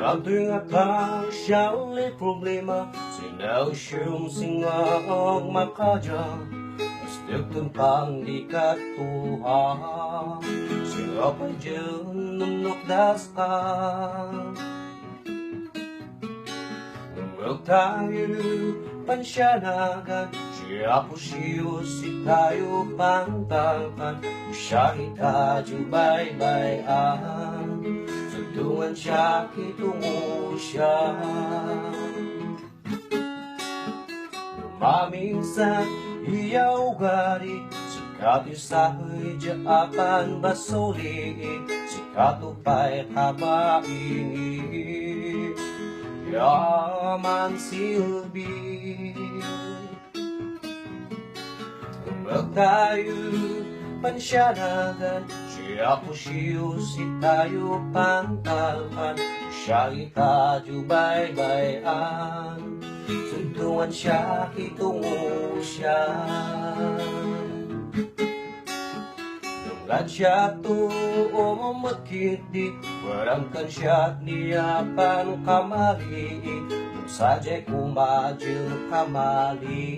Ang tuwing akang siya ulit problema, sinausyon singa ang makadya. Stigtun pang di katuha, singa pa dyan nunok das ka. Huwag tayo pansyanagan, siya po siyo si tayo pantakan. Siya itadyo bay-bayan, tungan siya, kitungo siya. Lumaminsan, iyaw gari, sikat isahoy jaapan basoli, sikat upay kabaini, yaman silbi. Huwag tayo pansyanagan, siya po siyo si tayo pantalkan. Siya itadyo bay-bayan, suntungan siya, kitungo siya. Nunglan siya to o makiti, warangkan siya niyapan kamali. Nung sadya'y kumadyo kamali,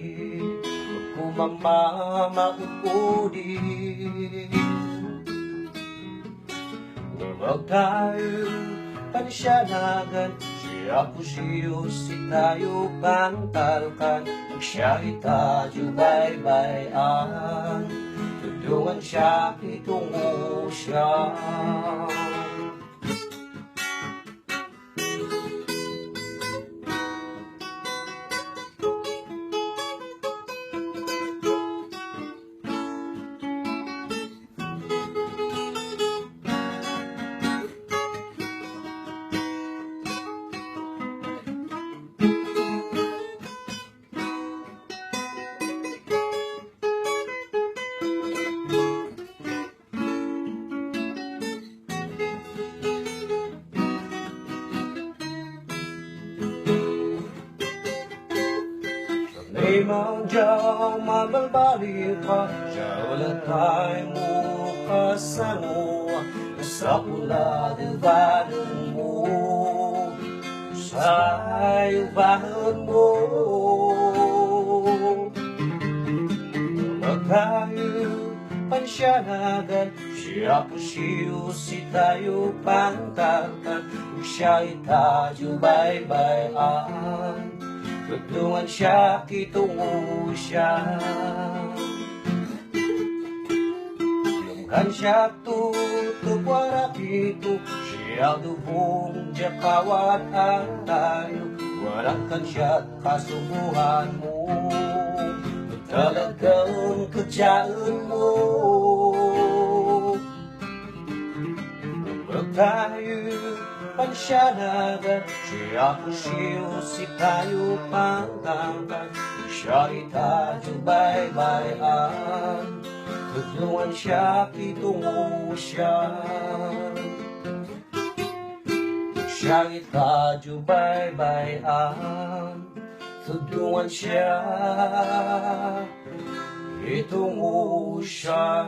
kumamama upudi. Huwag tayo pansyanagan, siya po siyo si tayo pantalkan. Pag siya itadyo bay-bayan, tudungan siya, kitungo siya. Limang diyang mabalbalik ka, siya ulit ay mukasano. Sa pula dibanan mo, sa ibahan mo. Huwag tayo pansyanagan, siya po siyo si tayo pantalkan. Siya itadyo bay-bayan, tudungan siya, kitungo siya. Lumkan siya tutupwara dito, siya dubong jakawat ang tayo. Warangkan siya kasubuhan mo, talagang kadyaan mo. Huwag tayo pansyanagan, siya po siyo si tayo pantalkan. Siya itadyo bay-bayan, tudungan siya, kitungo siya. Siya itadyo bay-bayan, tudungan siya, kitungo siya.